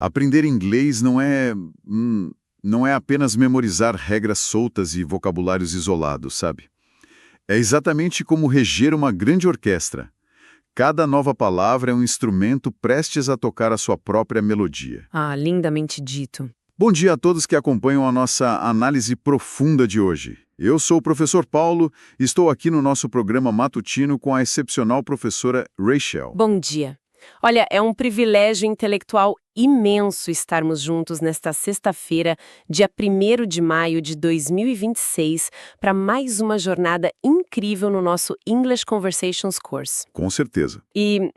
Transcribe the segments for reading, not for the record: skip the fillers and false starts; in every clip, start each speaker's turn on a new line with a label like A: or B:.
A: Aprender inglês não é apenas memorizar regras soltas e vocabulários isolados, sabe? É exatamente como reger uma grande orquestra. Cada nova palavra é um instrumento prestes a tocar a sua própria melodia.
B: Ah, lindamente dito.
A: Bom dia a todos que acompanham a nossa análise profunda de hoje. Eu sou o professor Paulo e estou aqui no nosso programa matutino com a excepcional professora Rachel.
B: Bom dia. Olha, é um privilégio intelectual imenso estarmos juntos nesta sexta-feira, dia 1º de maio de 2026, para mais uma jornada incrível no nosso English Conversations Course.
A: Com certeza.
B: E,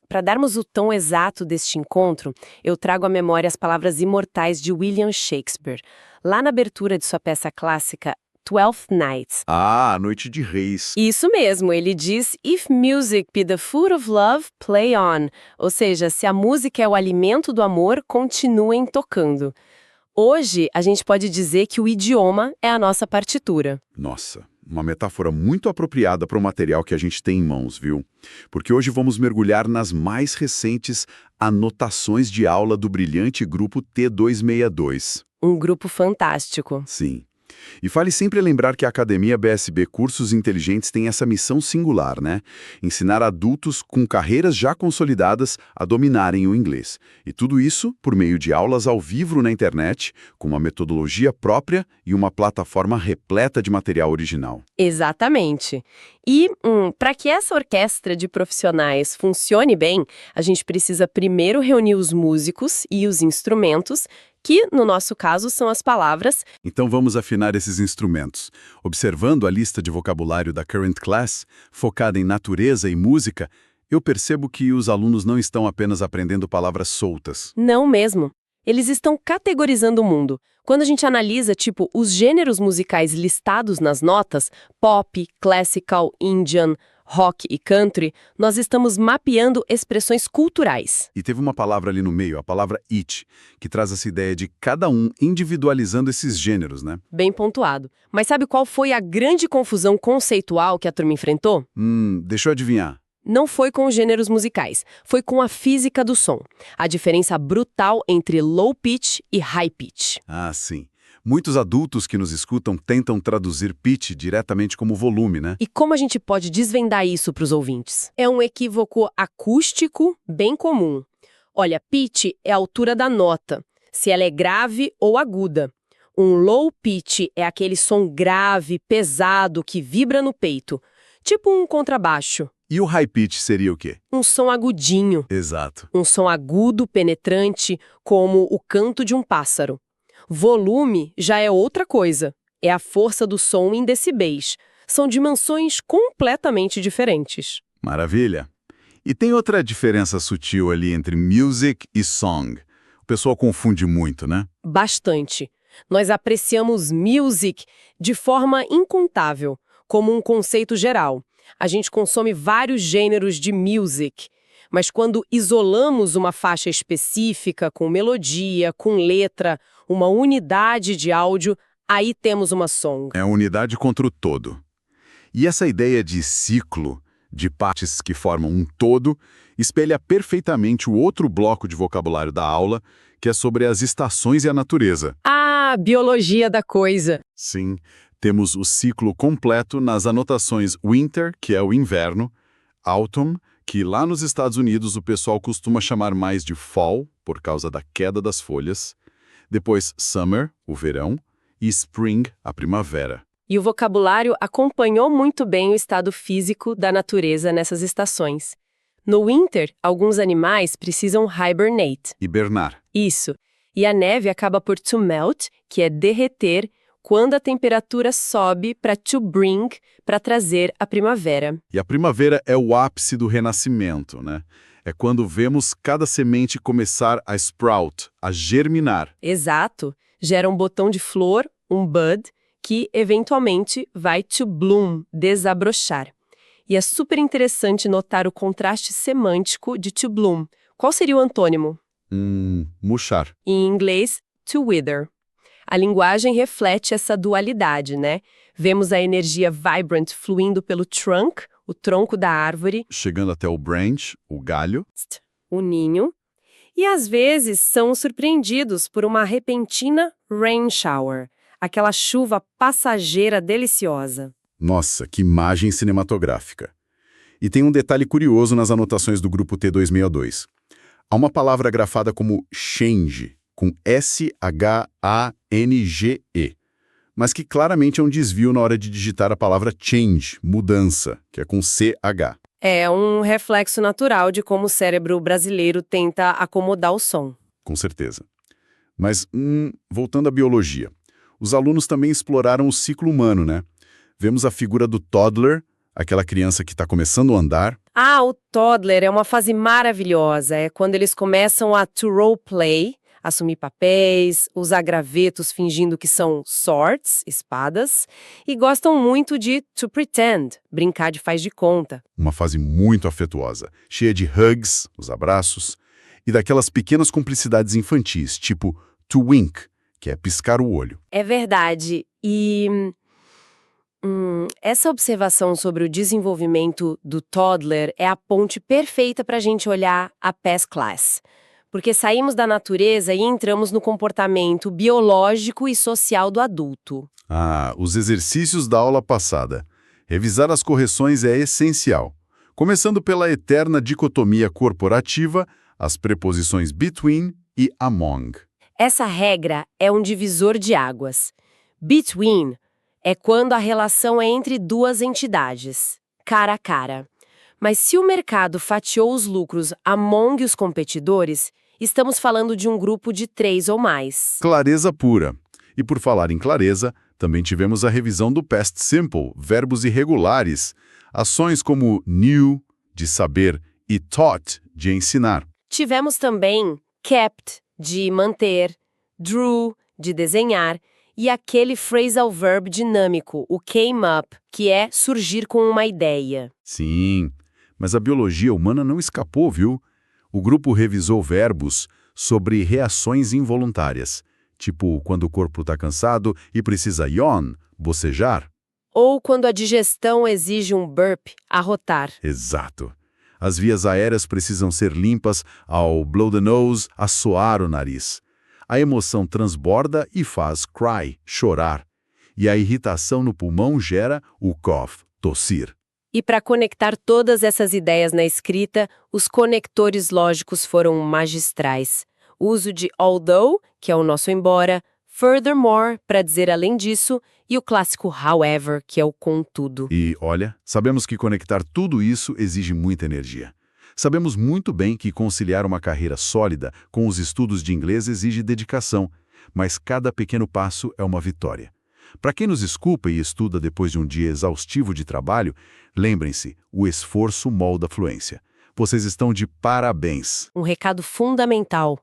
B: para darmos o tom exato deste encontro, eu trago à memória as palavras imortais de William Shakespeare, lá na abertura de sua peça clássica Twelfth Night.
A: Ah, a Noite de Reis.
B: Isso mesmo, ele diz If music be the food of love, play on. Ou seja, se a música é o alimento do amor, continuem tocando. Hoje, a gente pode dizer que o idioma é a nossa partitura.
A: Nossa, uma metáfora muito apropriada para o material que a gente tem em mãos, viu? Porque hoje vamos mergulhar nas mais recentes anotações de aula do brilhante grupo T262.
B: Um grupo fantástico.
A: Sim. E vale sempre lembrar que a Academia BSB Cursos Inteligentes tem essa missão singular, né? Ensinar adultos com carreiras já consolidadas a dominarem o inglês. E tudo isso por meio de aulas ao vivo na internet, com uma metodologia própria e uma plataforma repleta de material original.
B: Exatamente. E, para que essa orquestra de profissionais funcione bem, a gente precisa primeiro reunir os músicos e os instrumentos, que, no nosso caso, são as palavras.
A: Então vamos afinar esses instrumentos. Observando a lista de vocabulário da Current Class, focada em natureza e música, eu percebo que os alunos não estão apenas aprendendo palavras soltas.
B: Não mesmo. Eles estão categorizando o mundo. Quando a gente analisa, os gêneros musicais listados nas notas, pop, classical, Indian, rock e country, nós estamos mapeando expressões culturais.
A: E teve uma palavra ali no meio, a palavra each, que traz essa ideia de cada um individualizando esses gêneros, né?
B: Bem pontuado. Mas sabe qual foi a grande confusão conceitual que a turma enfrentou?
A: Deixa eu adivinhar.
B: Não foi com os gêneros musicais, foi com a física do som. A diferença brutal entre low pitch e high pitch.
A: Ah, sim. Muitos adultos que nos escutam tentam traduzir pitch diretamente como volume, né?
B: E como a gente pode desvendar isso para os ouvintes? É um equívoco acústico bem comum. Olha, pitch é a altura da nota, se ela é grave ou aguda. Um low pitch é aquele som grave, pesado, que vibra no peito, tipo um contrabaixo.
A: E o high pitch seria o quê?
B: Um som agudinho.
A: Exato.
B: Um som agudo, penetrante, como o canto de um pássaro. Volume já é outra coisa. É a força do som em decibéis. São dimensões completamente diferentes.
A: Maravilha. E tem outra diferença sutil ali entre music e song. O pessoal confunde muito, né?
B: Bastante. Nós apreciamos music de forma incontável, como um conceito geral. A gente consome vários gêneros de music, mas quando isolamos uma faixa específica, com melodia, com letra, uma unidade de áudio, aí temos uma song.
A: É a unidade contra o todo. E essa ideia de ciclo, de partes que formam um todo, espelha perfeitamente o outro bloco de vocabulário da aula, que é sobre as estações e a natureza.
B: Ah, biologia da coisa.
A: Sim. Temos o ciclo completo nas anotações winter, que é o inverno, autumn, que lá nos Estados Unidos o pessoal costuma chamar mais de fall, por causa da queda das folhas, depois summer, o verão, e spring, a primavera.
B: E o vocabulário acompanhou muito bem o estado físico da natureza nessas estações. No winter, alguns animais precisam hibernate.
A: Hibernar.
B: Isso. E a neve acaba por to melt, que é derreter, quando a temperatura sobe para to bring, para trazer a primavera.
A: E a primavera é o ápice do renascimento, né? É quando vemos cada semente começar a sprout, a germinar.
B: Exato. Gera um botão de flor, um bud, que eventualmente vai to bloom, desabrochar. E é super interessante notar o contraste semântico de to bloom. Qual seria o antônimo?
A: Murchar.
B: Em inglês, to wither. A linguagem reflete essa dualidade, né? Vemos a energia vibrant fluindo pelo trunk, o tronco da árvore,
A: Chegando até o branch, o galho,
B: o ninho, E às vezes são surpreendidos por uma repentina rain shower, aquela chuva passageira deliciosa.
A: Nossa, que imagem cinematográfica. E tem um detalhe curioso nas anotações do grupo T262. Há uma palavra grafada como change, com S-H-A-N-G-E, mas que claramente é um desvio na hora de digitar a palavra change, mudança, que é com C-H.
B: É um reflexo natural de como o cérebro brasileiro tenta acomodar o som.
A: Com certeza. Mas, voltando à biologia, os alunos também exploraram o ciclo humano, né? Vemos a figura do toddler, aquela criança que está começando a andar.
B: Ah, o toddler é uma fase maravilhosa. É quando eles começam a to role play, assumir papéis, usar gravetos fingindo que são swords, espadas, e gostam muito de to pretend, brincar de faz de conta.
A: Uma fase muito afetuosa, cheia de hugs, os abraços, e daquelas pequenas cumplicidades infantis, tipo to wink, que é piscar o olho.
B: É verdade. E essa observação sobre o desenvolvimento do toddler é a ponte perfeita para a gente olhar a past class. Porque saímos da natureza e entramos no comportamento biológico e social do adulto.
A: Ah, os exercícios da aula passada. Revisar as correções é essencial. Começando pela eterna dicotomia corporativa, as preposições between e among.
B: Essa regra é um divisor de águas. Between é quando a relação é entre duas entidades, cara a cara. Mas se o mercado fatiou os lucros among os competidores, estamos falando de um grupo de 3 ou mais.
A: Clareza pura. E por falar em clareza, também tivemos a revisão do past simple, verbos irregulares, ações como knew, de saber, e taught, de ensinar.
B: Tivemos também kept, de manter, drew, de desenhar, e aquele phrasal verb dinâmico, o came up, que é surgir com uma ideia.
A: Sim, mas a biologia humana não escapou, viu? O grupo revisou verbos sobre reações involuntárias, tipo quando o corpo está cansado e precisa yawn, bocejar.
B: Ou quando a digestão exige um burp, arrotar.
A: Exato. As vias aéreas precisam ser limpas ao blow the nose, assoar o nariz. A emoção transborda e faz cry, chorar. E a irritação no pulmão gera o cough, tossir.
B: E para conectar todas essas ideias na escrita, os conectores lógicos foram magistrais. O uso de although, que é o nosso embora, furthermore, para dizer além disso, e o clássico however, que é o contudo.
A: E, olha, sabemos que conectar tudo isso exige muita energia. Sabemos muito bem que conciliar uma carreira sólida com os estudos de inglês exige dedicação, mas cada pequeno passo é uma vitória. Para quem nos escuta e estuda depois de um dia exaustivo de trabalho, lembrem-se, o esforço molda a fluência. Vocês estão de parabéns.
B: Um recado fundamental.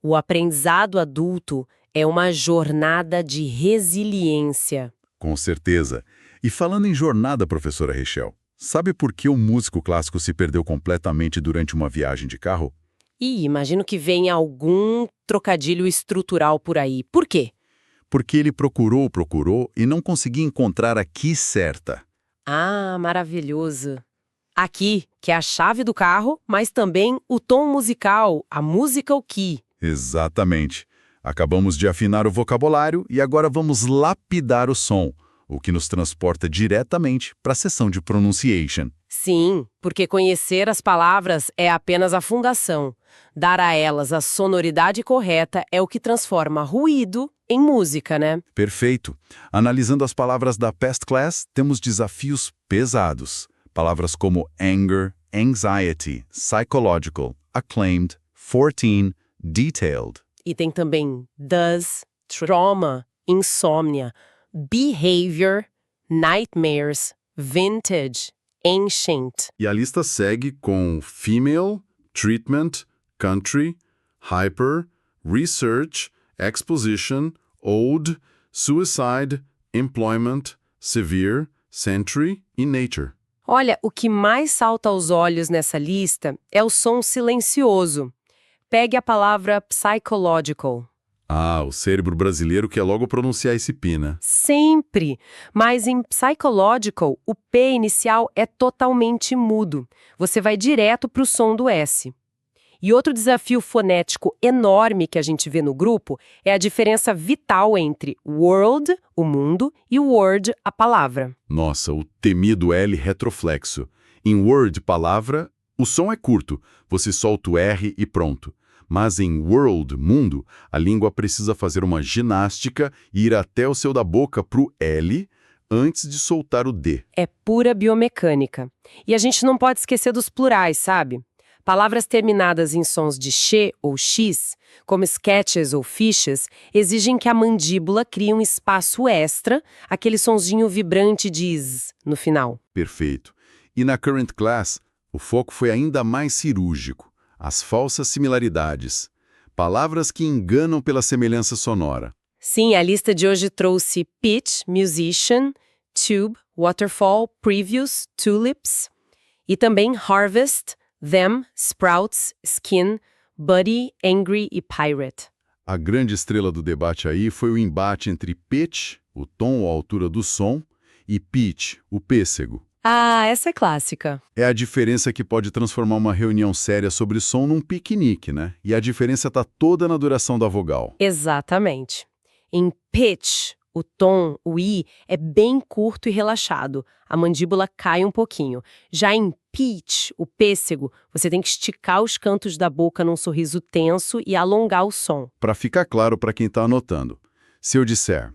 B: O aprendizado adulto é uma jornada de resiliência.
A: Com certeza. E falando em jornada, professora Rachel, sabe por que o músico clássico se perdeu completamente durante uma viagem de carro?
B: E imagino que venha algum trocadilho estrutural por aí. Por quê?
A: Porque ele procurou e não conseguia encontrar a key certa.
B: Ah, maravilhoso. Aqui, que é a chave do carro, mas também o tom musical, a musical key.
A: Exatamente. Acabamos de afinar o vocabulário e agora vamos lapidar o som, o que nos transporta diretamente para a sessão de pronunciation.
B: Sim, porque conhecer as palavras é apenas a fundação. Dar a elas a sonoridade correta é o que transforma ruído em música, né?
A: Perfeito. Analisando as palavras da past class, temos desafios pesados. Palavras como anger, anxiety, psychological, acclaimed, 14, detailed.
B: E tem também does, trauma, insônia, behavior, nightmares, vintage, ancient.
A: E a lista segue com female, treatment, country, hyper, research, exposition, old, suicide, employment, severe, century e nature.
B: Olha, o que mais salta aos olhos nessa lista é o som silencioso. Pegue a palavra psychological.
A: Ah, o cérebro brasileiro quer logo pronunciar esse pi, né?
B: Sempre! Mas em psychological, o P inicial é totalmente mudo. Você vai direto para o som do S. E outro desafio fonético enorme que a gente vê no grupo é a diferença vital entre world, o mundo, e word, a palavra.
A: Nossa, o temido L retroflexo. Em word, palavra, o som é curto, você solta o R e pronto. Mas em world, mundo, a língua precisa fazer uma ginástica e ir até o céu da boca pro L antes de soltar o D.
B: É pura biomecânica. E a gente não pode esquecer dos plurais, sabe? Palavras terminadas em sons de x ou x, como sketches ou fiches, exigem que a mandíbula crie um espaço extra, aquele sonzinho vibrante de z no final.
A: Perfeito. E na Current Class, o foco foi ainda mais cirúrgico. As falsas similaridades. Palavras que enganam pela semelhança sonora.
B: Sim, a lista de hoje trouxe pitch, musician, tube, waterfall, previous, tulips, e também harvest, them, sprouts, skin, buddy, angry e pirate.
A: A grande estrela do debate aí foi o embate entre pitch, o tom ou a altura do som, e pitch, o pêssego.
B: Ah, essa é clássica.
A: É a diferença que pode transformar uma reunião séria sobre som num piquenique, né? E a diferença está toda na duração da vogal.
B: Exatamente. Em pitch, o tom, o i, é bem curto e relaxado. A mandíbula cai um pouquinho. Já em pitch, o pêssego, você tem que esticar os cantos da boca num sorriso tenso e alongar o som.
A: Para ficar claro para quem está anotando, se eu disser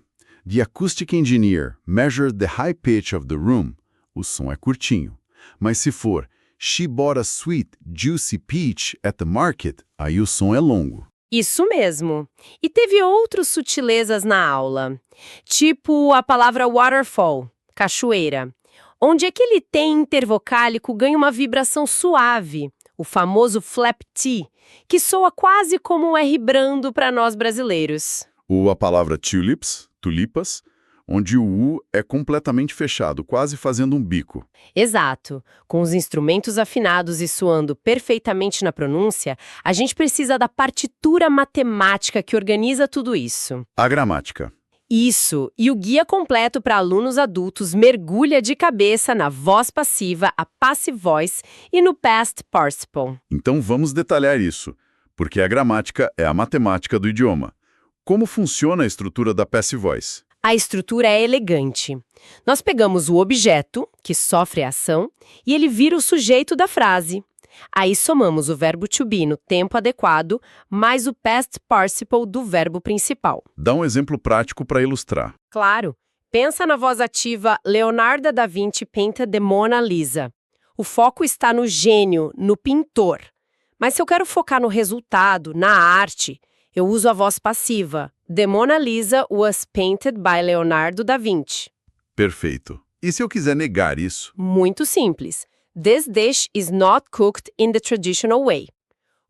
A: The acoustic engineer measured the high pitch of the room, o som é curtinho. Mas se for She bought a sweet, juicy peach at the market, aí o som é longo.
B: Isso mesmo. E teve outras sutilezas na aula, tipo a palavra waterfall, cachoeira, onde aquele T intervocálico ganha uma vibração suave, o famoso flap T, que soa quase como um R brando para nós brasileiros.
A: Ou a palavra tulips, tulipas, onde o U é completamente fechado, quase fazendo um bico.
B: Exato. Com os instrumentos afinados e soando perfeitamente na pronúncia, a gente precisa da partitura matemática que organiza tudo isso.
A: A gramática.
B: Isso, e o guia completo para alunos adultos mergulha de cabeça na voz passiva, a passive voice, e no past participle.
A: Então vamos detalhar isso, porque a gramática é a matemática do idioma. Como funciona a estrutura da passive voice?
B: A estrutura é elegante. Nós pegamos o objeto, que sofre a ação, e ele vira o sujeito da frase. Aí somamos o verbo to be no tempo adequado, mais o past participle do verbo principal.
A: Dá um exemplo prático para ilustrar.
B: Claro. Pensa na voz ativa Leonardo da Vinci painted the Mona Lisa. O foco está no gênio, no pintor. Mas se eu quero focar no resultado, na arte, eu uso a voz passiva. The Mona Lisa was painted by Leonardo da Vinci.
A: Perfeito. E se eu quiser negar isso?
B: Muito simples. This dish is not cooked in the traditional way.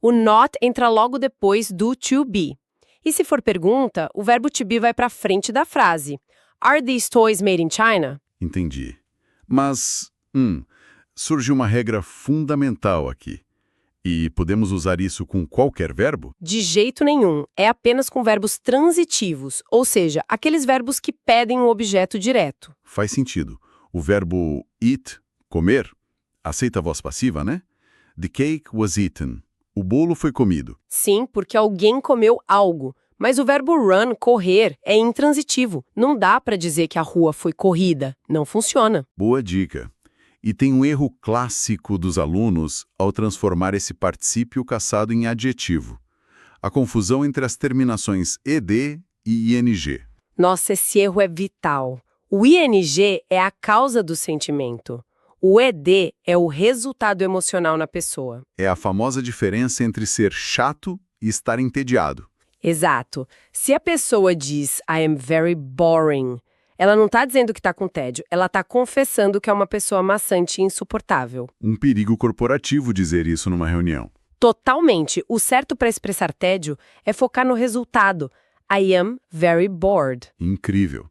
B: O not entra logo depois do to be. E se for pergunta, o verbo to be vai para frente da frase. Are these toys made in China?
A: Entendi. Mas, surge uma regra fundamental aqui. E podemos usar isso com qualquer verbo?
B: De jeito nenhum. É apenas com verbos transitivos, ou seja, aqueles verbos que pedem um objeto direto.
A: Faz sentido. O verbo eat, comer, aceita a voz passiva, né? The cake was eaten. O bolo foi comido.
B: Sim, porque alguém comeu algo. Mas o verbo run, correr, é intransitivo. Não dá para dizer que a rua foi corrida. Não funciona.
A: Boa dica. E tem um erro clássico dos alunos ao transformar esse particípio caçado em adjetivo. A confusão entre as terminações ed e ing.
B: Nossa, esse erro é vital. O ing é a causa do sentimento. O ed é o resultado emocional na pessoa.
A: É a famosa diferença entre ser chato e estar entediado.
B: Exato. Se a pessoa diz I am very boring, ela não está dizendo que está com tédio, ela está confessando que é uma pessoa maçante e insuportável.
A: Um perigo corporativo dizer isso numa reunião.
B: Totalmente. O certo para expressar tédio é focar no resultado. I am very bored.
A: Incrível.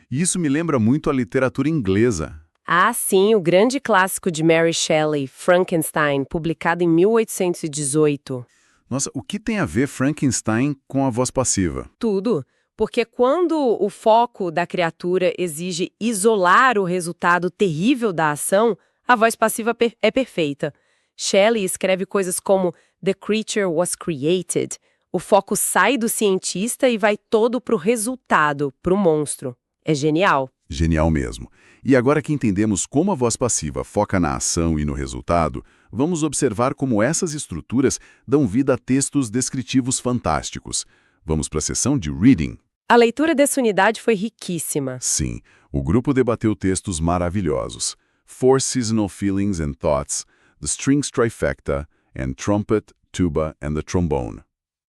A: E isso me lembra muito a literatura inglesa.
B: Ah, sim, o grande clássico de Mary Shelley, Frankenstein, publicado em 1818.
A: Nossa, o que tem a ver Frankenstein com a voz passiva?
B: Tudo. Porque quando o foco da criatura exige isolar o resultado terrível da ação, a voz passiva é perfeita. Shelley escreve coisas como The creature was created. O foco sai do cientista e vai todo pro resultado, pro monstro. É genial.
A: Genial mesmo. E agora que entendemos como a voz passiva foca na ação e no resultado, vamos observar como essas estruturas dão vida a textos descritivos fantásticos. Vamos para a seção de Reading.
B: A leitura dessa unidade foi riquíssima.
A: Sim, o grupo debateu textos maravilhosos. Four Seasonal Feelings and Thoughts, The Strings Trifecta, and Trumpet, Tuba and the Trombone.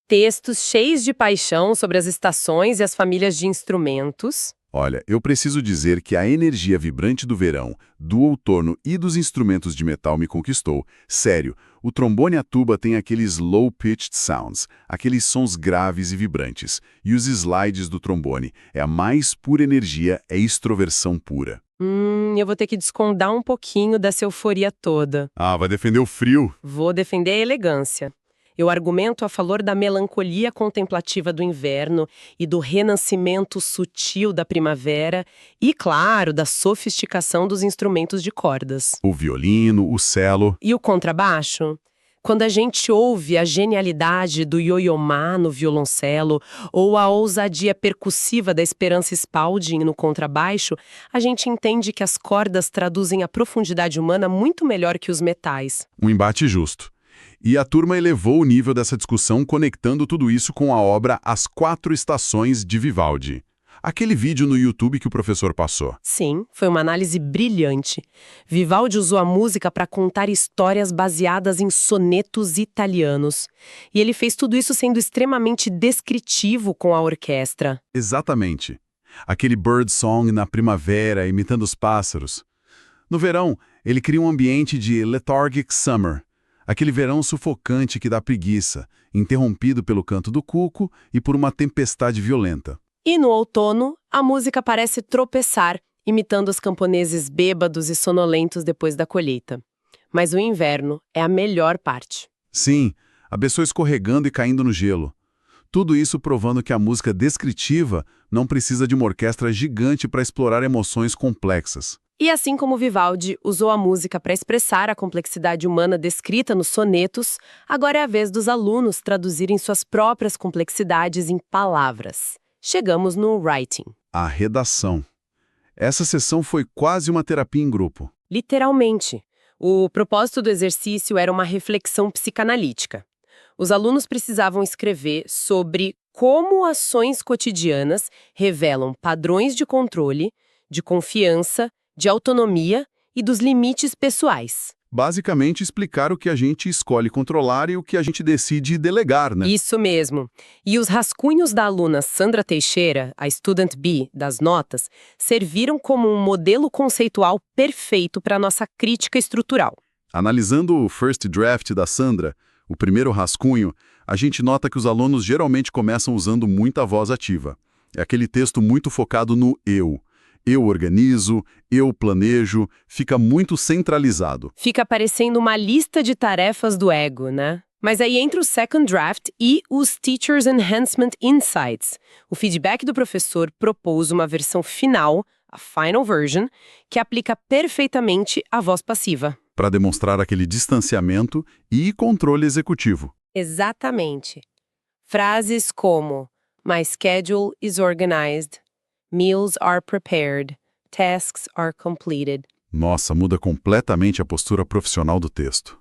B: Textos cheios de paixão sobre as estações e as famílias de instrumentos.
A: Olha, eu preciso dizer que a energia vibrante do verão, do outono e dos instrumentos de metal me conquistou. Sério, o trombone e a tuba têm aqueles low-pitched sounds, aqueles sons graves e vibrantes. E os slides do trombone é a mais pura energia, é extroversão pura.
B: Eu vou ter que descondar um pouquinho dessa euforia toda.
A: Ah, vai defender o frio?
B: Vou defender a elegância. Eu argumento a favor da melancolia contemplativa do inverno e do renascimento sutil da primavera e, claro, da sofisticação dos instrumentos de cordas.
A: O violino, o cello.
B: E o contrabaixo? Quando a gente ouve a genialidade do Yo-Yo Ma no violoncelo ou a ousadia percussiva da Esperança Spalding no contrabaixo, a gente entende que as cordas traduzem a profundidade humana muito melhor que os metais.
A: Um embate justo. E a turma elevou o nível dessa discussão conectando tudo isso com a obra As Quatro Estações de Vivaldi. Aquele vídeo no YouTube que o professor passou.
B: Sim, foi uma análise brilhante. Vivaldi usou a música para contar histórias baseadas em sonetos italianos. E ele fez tudo isso sendo extremamente descritivo com a orquestra.
A: Exatamente. Aquele bird song na primavera, imitando os pássaros. No verão, ele cria um ambiente de lethargic summer. Aquele verão sufocante que dá preguiça, interrompido pelo canto do cuco e por uma tempestade violenta.
B: E no outono, a música parece tropeçar, imitando os camponeses bêbados e sonolentos depois da colheita. Mas o inverno é a melhor parte.
A: Sim, a pessoa escorregando e caindo no gelo. Tudo isso provando que a música descritiva não precisa de uma orquestra gigante para explorar emoções complexas.
B: E assim como Vivaldi usou a música para expressar a complexidade humana descrita nos sonetos, agora é a vez dos alunos traduzirem suas próprias complexidades em palavras. Chegamos no writing.
A: A redação. Essa sessão foi quase uma terapia em grupo.
B: Literalmente. O propósito do exercício era uma reflexão psicanalítica. Os alunos precisavam escrever sobre como ações cotidianas revelam padrões de controle, de confiança, de autonomia e dos limites pessoais.
A: Basicamente, explicar o que a gente escolhe controlar e o que a gente decide delegar, né?
B: Isso mesmo. E os rascunhos da aluna Sandra Teixeira, a Student B, das notas, serviram como um modelo conceitual perfeito para a nossa crítica estrutural.
A: Analisando o first draft da Sandra, o primeiro rascunho, a gente nota que os alunos geralmente começam usando muita voz ativa. É aquele texto muito focado no eu. Eu organizo, eu planejo, fica muito centralizado.
B: Fica parecendo uma lista de tarefas do ego, né? Mas aí entra o second draft e os Teachers Enhancement Insights. O feedback do professor propôs uma versão final, a final version, que aplica perfeitamente a voz passiva.
A: Para demonstrar aquele distanciamento e controle executivo.
B: Exatamente. Frases como My schedule is organized. Meals are prepared. Tasks are completed.
A: Nossa, muda completamente a postura profissional do texto.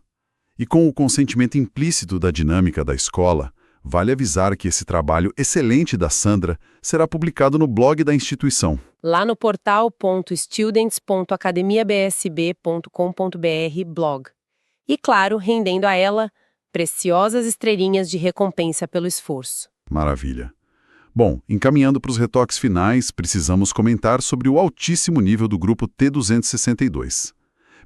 A: E com o consentimento implícito da dinâmica da escola, vale avisar que esse trabalho excelente da Sandra será publicado no blog da instituição.
B: Lá no portal.students.academiabsb.com.br/blog. E claro, rendendo a ela preciosas estrelinhas de recompensa pelo esforço.
A: Maravilha. Bom, encaminhando para os retoques finais, precisamos comentar sobre o altíssimo nível do grupo T262.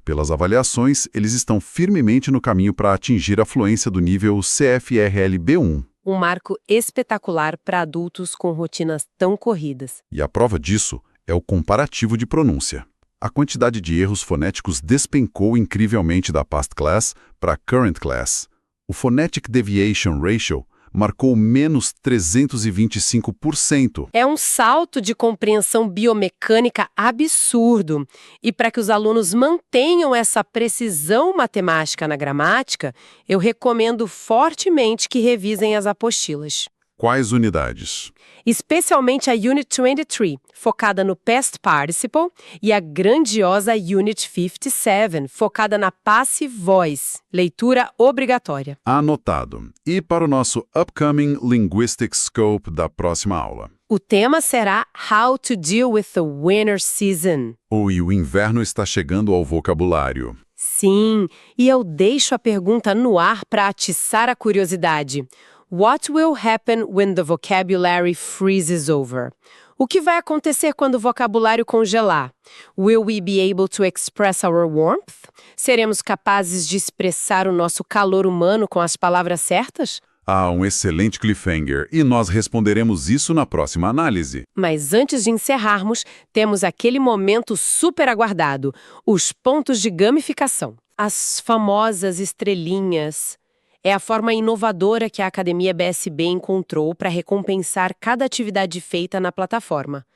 A: Pelas avaliações, eles estão firmemente no caminho para atingir a fluência do nível CFRL B1.
B: Um marco espetacular para adultos com rotinas tão corridas.
A: E a prova disso é o comparativo de pronúncia. A quantidade de erros fonéticos despencou incrivelmente da Past Class para Current Class. O Phonetic Deviation Ratio marcou menos 325%.
B: É um salto de compreensão biomecânica absurdo. E para que os alunos mantenham essa precisão matemática na gramática, eu recomendo fortemente que revisem as apostilas.
A: Quais unidades?
B: Especialmente a Unit 23, focada no Past Participle, e a grandiosa Unit 57, focada na Passive Voice, leitura obrigatória.
A: Anotado. E para o nosso Upcoming Linguistic Scope da próxima aula?
B: O tema será How to Deal with the Winter Season.
A: E o inverno está chegando ao vocabulário.
B: Sim, e eu deixo a pergunta no ar para atiçar a curiosidade. What will happen when the vocabulary freezes over? O que vai acontecer quando o vocabulário congelar? Will we be able to express our warmth? Seremos capazes de expressar o nosso calor humano com as palavras certas?
A: Um excelente cliffhanger, e nós responderemos isso na próxima análise.
B: Mas antes de encerrarmos, temos aquele momento super aguardado, os pontos de gamificação. As famosas estrelinhas. É a forma inovadora que a Academia BSB encontrou para recompensar cada atividade feita na plataforma.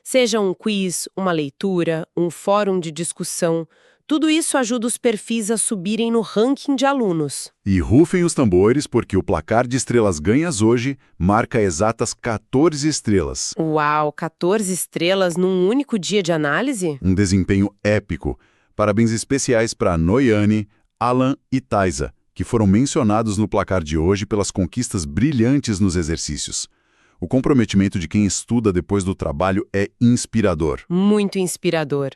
B: Seja um quiz, uma leitura, um fórum de discussão, tudo isso ajuda os perfis a subirem no ranking de alunos.
A: E rufem os tambores, porque o placar de estrelas ganhas hoje marca exatas 14 estrelas.
B: Uau, 14 estrelas num único dia de análise?
A: Um desempenho épico. Parabéns especiais para Noyane, Alan e Taisa, que foram mencionados no placar de hoje pelas conquistas brilhantes nos exercícios. O comprometimento de quem estuda depois do trabalho é inspirador.
B: Muito inspirador.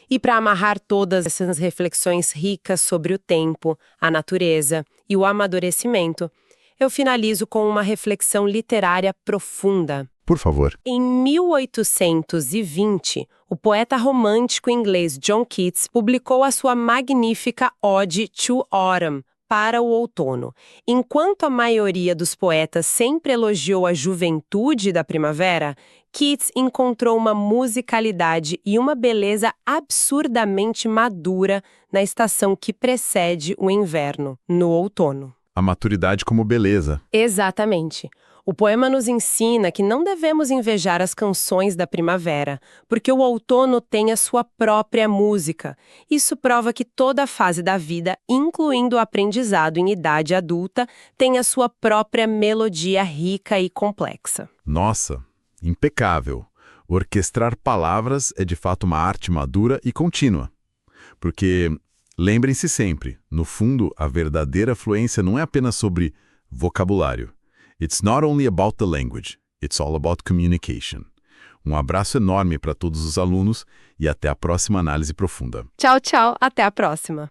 B: E para amarrar todas essas reflexões ricas sobre o tempo, a natureza e o amadurecimento, eu finalizo com uma reflexão literária profunda.
A: Por favor.
B: Em 1820, o poeta romântico inglês John Keats publicou a sua magnífica Ode to Autumn, para o outono. Enquanto a maioria dos poetas sempre elogiou a juventude da primavera, Keats encontrou uma musicalidade e uma beleza absurdamente madura na estação que precede o inverno, no outono.
A: A maturidade como beleza.
B: Exatamente. O poema nos ensina que não devemos invejar as canções da primavera, porque o outono tem a sua própria música. Isso prova que toda fase da vida, incluindo o aprendizado em idade adulta, tem a sua própria melodia rica e complexa.
A: Nossa, impecável. Orquestrar palavras é de fato uma arte madura e contínua. Porque, lembrem-se sempre, no fundo, a verdadeira fluência não é apenas sobre vocabulário. It's not only about the language, it's all about communication. Um abraço enorme para todos os alunos e até a próxima análise profunda.
B: Tchau, tchau. Até a próxima.